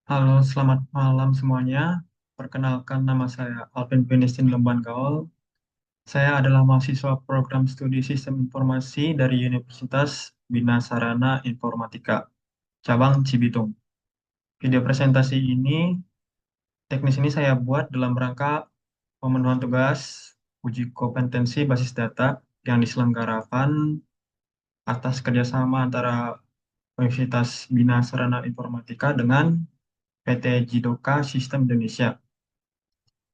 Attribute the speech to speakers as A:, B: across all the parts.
A: Halo, selamat malam semuanya. Perkenalkan nama saya Alvin Finistin Lemban Gaul. Saya adalah mahasiswa program studi Sistem Informasi dari Universitas Bina Sarana Informatika, cabang Cibitung. Video presentasi teknis ini saya buat dalam rangka pemenuhan tugas uji kompetensi basis data yang diselenggarakan atas kerjasama antara Universitas Bina Sarana Informatika dengan PT Jidoka Sistem Indonesia.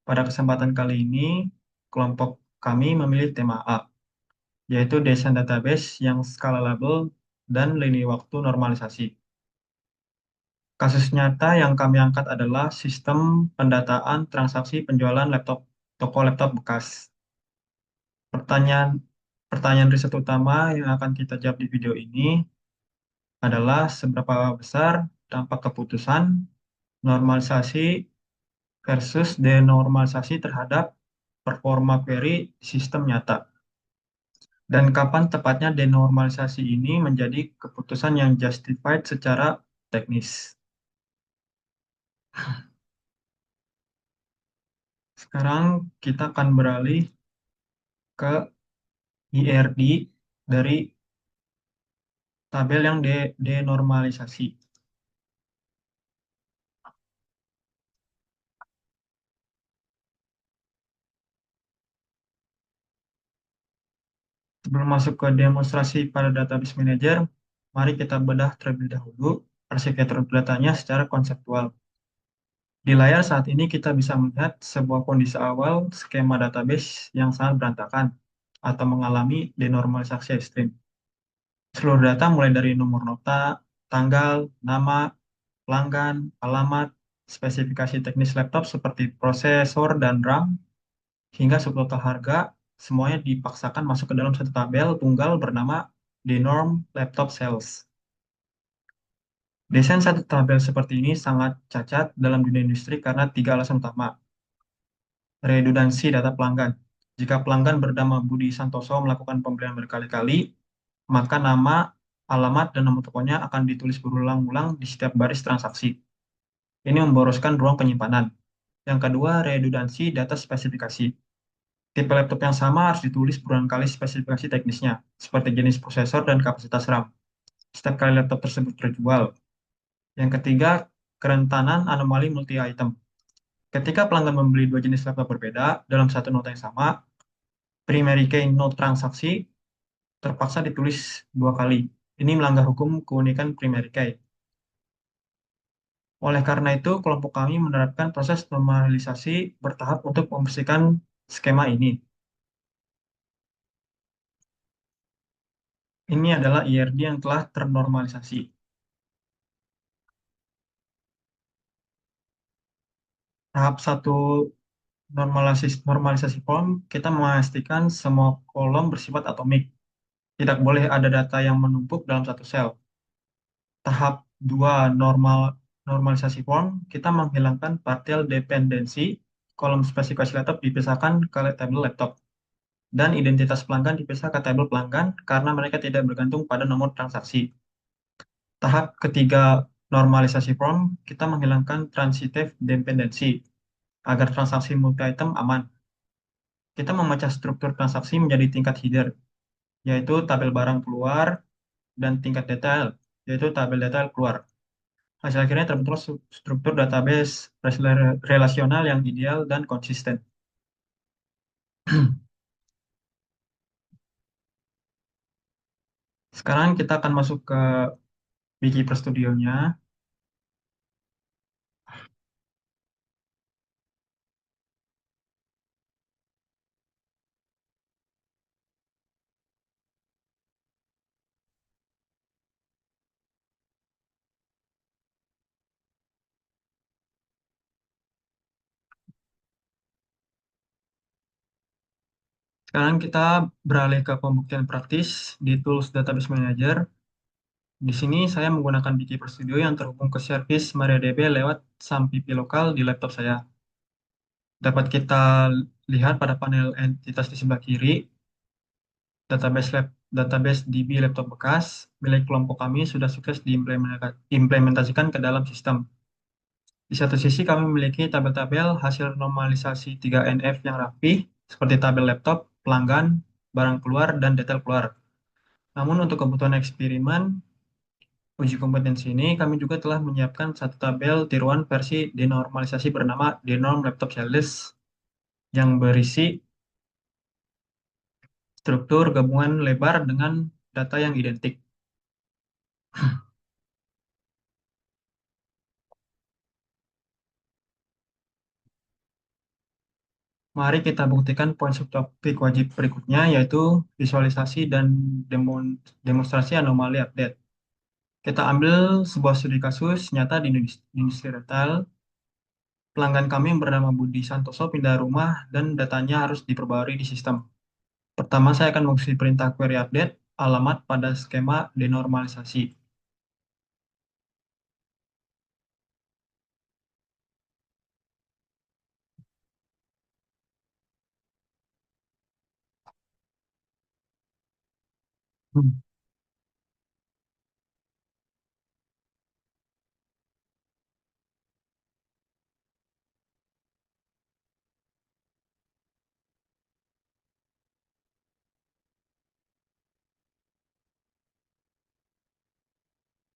A: Pada kesempatan kali ini, kelompok kami memilih tema A, yaitu desain database yang scalable dan lini waktu normalisasi. Kasus nyata yang kami angkat adalah sistem pendataan transaksi penjualan toko laptop bekas. Pertanyaan pertanyaan riset utama yang akan kita jawab di video ini adalah seberapa besar dampak keputusan normalisasi versus denormalisasi terhadap performa query di sistem nyata. Dan kapan tepatnya denormalisasi ini menjadi keputusan yang justified secara teknis. Sekarang kita akan beralih ke IRD dari tabel yang denormalisasi. Sebelum masuk ke demonstrasi pada database manager, mari kita bedah terlebih dahulu arsitektur datanya secara konseptual. Di layar saat ini kita bisa melihat sebuah kondisi awal skema database yang sangat berantakan atau mengalami denormalisasi ekstrim. Seluruh data mulai dari nomor nota, tanggal, nama, pelanggan, alamat, spesifikasi teknis laptop seperti prosesor dan RAM, hingga subtotal harga, semuanya dipaksakan masuk ke dalam satu tabel tunggal bernama denorm laptop sales. Desain satu tabel seperti ini sangat cacat dalam dunia industri karena tiga alasan utama. Redundansi data pelanggan. Jika pelanggan bernama Budi Santoso melakukan pembelian berkali-kali, maka nama, alamat, dan nomor tokonya akan ditulis berulang-ulang di setiap baris transaksi. Ini memboroskan ruang penyimpanan. Yang kedua, redundansi data spesifikasi. Tipe laptop yang sama harus ditulis berulang kali spesifikasi teknisnya, seperti jenis prosesor dan kapasitas RAM, setiap kali laptop tersebut terjual. Yang ketiga, kerentanan anomali multi-item. Ketika pelanggan membeli dua jenis laptop berbeda dalam satu nota yang sama, primary key note transaksi terpaksa ditulis dua kali. Ini melanggar hukum keunikan primary key. Oleh karena itu, kelompok kami menerapkan proses normalisasi bertahap untuk membersihkan skema ini. Ini adalah IRD yang telah ternormalisasi. Tahap satu normalisasi form, kita memastikan semua kolom bersifat atomik. Tidak boleh ada data yang menumpuk dalam satu sel. Tahap 2 normalisasi form, kita menghilangkan partial dependency, kolom spesifikasi laptop dipisahkan ke tabel laptop, dan identitas pelanggan dipisah ke tabel pelanggan karena mereka tidak bergantung pada nomor transaksi. Tahap ketiga normalisasi form, kita menghilangkan transitive dependency agar transaksi multi-item aman. Kita memecah struktur transaksi menjadi tingkat header, yaitu tabel barang keluar, dan tingkat detail, yaitu tabel detail keluar. Hasil akhirnya terbentuk struktur database relasional yang ideal dan konsisten. Sekarang kita akan masuk ke Wiki Studionya. Sekarang kita beralih ke pembuktian praktis di Tools Database Manager. Di sini saya menggunakan Wiki Studio yang terhubung ke service MariaDB lewat SAMPP lokal di laptop saya. Dapat kita lihat pada panel entitas di sebelah kiri, database DB laptop bekas milik kelompok kami sudah sukses diimplementasikan ke dalam sistem. Di satu sisi kami memiliki tabel-tabel hasil normalisasi 3NF yang rapi, seperti tabel laptop, pelanggan, barang keluar, dan detail keluar. Namun untuk kebutuhan eksperimen, uji kompetensi ini, kami juga telah menyiapkan satu tabel tiruan versi denormalisasi bernama Denorm Laptop Sales yang berisi struktur gabungan lebar dengan data yang identik. Mari kita buktikan poin subtopik wajib berikutnya, yaitu visualisasi dan demonstrasi anomali update. Kita ambil sebuah studi kasus nyata di industri retail. Pelanggan kami yang bernama Budi Santoso pindah rumah dan datanya harus diperbarui di sistem. Pertama, saya akan mengeksekusi perintah query update alamat pada skema denormalisasi. Hmm.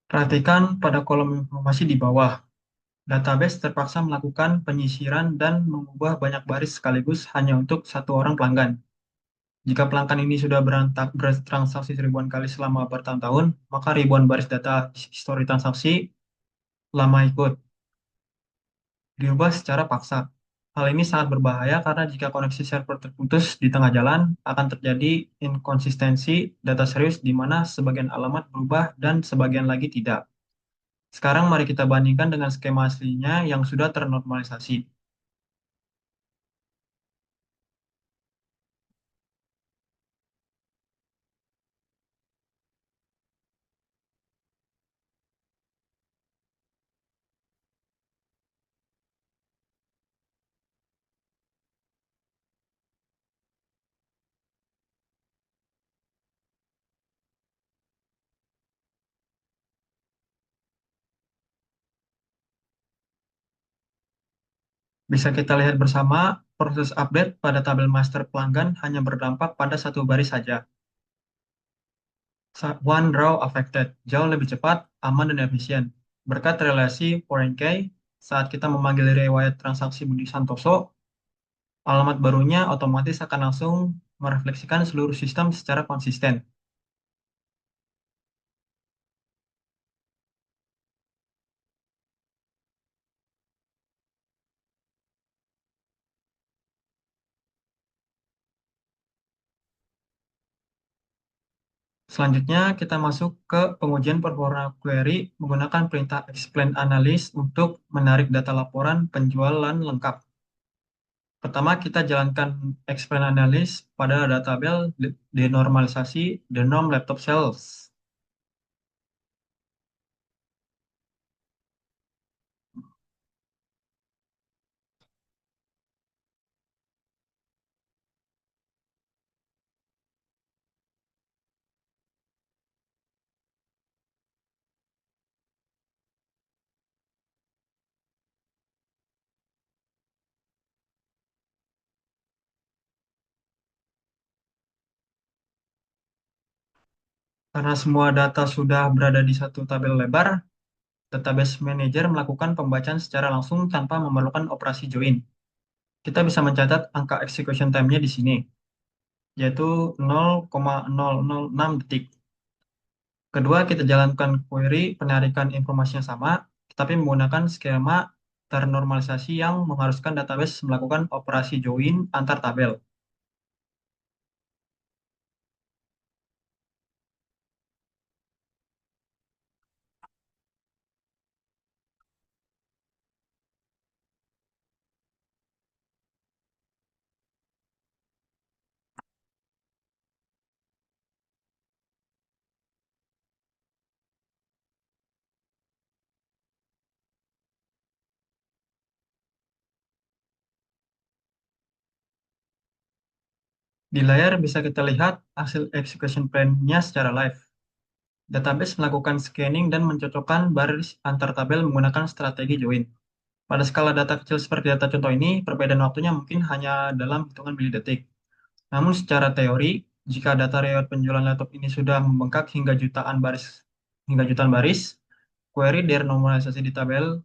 A: Perhatikan pada kolom informasi di bawah. Database terpaksa melakukan penyisiran dan mengubah banyak baris sekaligus hanya untuk satu orang pelanggan. Jika pelanggan ini sudah bertransaksi ribuan kali selama bertahun-tahun, maka ribuan baris data histori transaksi lama ikut diubah secara paksa. Hal ini sangat berbahaya karena jika koneksi server terputus di tengah jalan, akan terjadi inkonsistensi data serius di mana sebagian alamat berubah dan sebagian lagi tidak. Sekarang mari kita bandingkan dengan skema aslinya yang sudah ternormalisasi. Bisa kita lihat bersama, proses update pada tabel master pelanggan hanya berdampak pada satu baris saja. One row affected, jauh lebih cepat, aman, dan efisien. Berkat relasi foreign key, saat kita memanggil riwayat transaksi Budi Santoso, alamat barunya otomatis akan langsung merefleksikan seluruh sistem secara konsisten. Selanjutnya, kita masuk ke pengujian performa query menggunakan perintah explain analysis untuk menarik data laporan penjualan lengkap. Pertama, kita jalankan explain analysis pada databel denormalisasi denom laptop sales. Karena semua data sudah berada di satu tabel lebar, database manager melakukan pembacaan secara langsung tanpa memerlukan operasi join. Kita bisa mencatat angka execution time-nya di sini, yaitu 0,006 detik. Kedua, kita jalankan query penarikan informasi yang sama, tetapi menggunakan skema ternormalisasi yang mengharuskan database melakukan operasi join antar tabel. Di layar bisa kita lihat hasil execution plan-nya secara live. Database melakukan scanning dan mencocokkan baris antar tabel menggunakan strategi join. Pada skala data kecil seperti data contoh ini, perbedaan waktunya mungkin hanya dalam hitungan milidetik. Namun secara teori, jika data riwayat penjualan laptop ini sudah membengkak hingga jutaan baris, query denormalisasi di tabel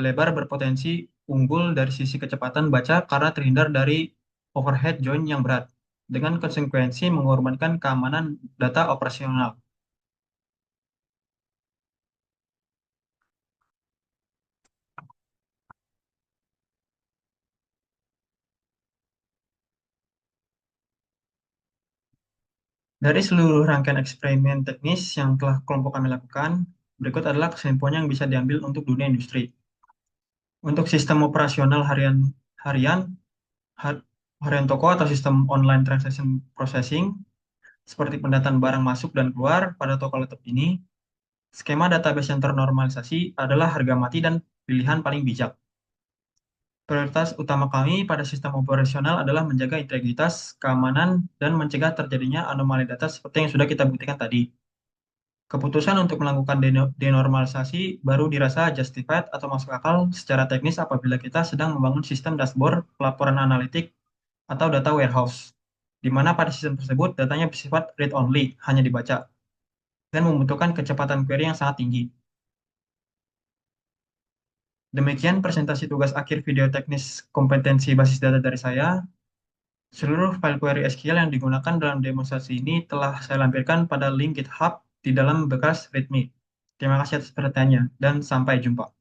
A: lebar berpotensi unggul dari sisi kecepatan baca karena terhindar dari overhead join yang berat, dengan konsekuensi mengorbankan keamanan data operasional. Dari seluruh rangkaian eksperimen teknis yang telah kelompok kami lakukan, berikut adalah kesimpulan yang bisa diambil untuk dunia industri. Untuk sistem operasional harian, har- harian toko atau sistem online transaction processing, seperti pendataan barang masuk dan keluar pada toko laptop ini, skema database yang ternormalisasi adalah harga mati dan pilihan paling bijak. Prioritas utama kami pada sistem operasional adalah menjaga integritas, keamanan, dan mencegah terjadinya anomali data seperti yang sudah kita buktikan tadi. Keputusan untuk melakukan denormalisasi baru dirasa justified atau masuk akal secara teknis apabila kita sedang membangun sistem dashboard, pelaporan analitik, atau data warehouse, di mana pada sistem tersebut datanya bersifat read-only, hanya dibaca, dan membutuhkan kecepatan query yang sangat tinggi. Demikian presentasi tugas akhir video teknis kompetensi basis data dari saya. Seluruh file query SQL yang digunakan dalam demonstrasi ini telah saya lampirkan pada link GitHub di dalam bekas README. Terima kasih atas perhatiannya, dan sampai jumpa.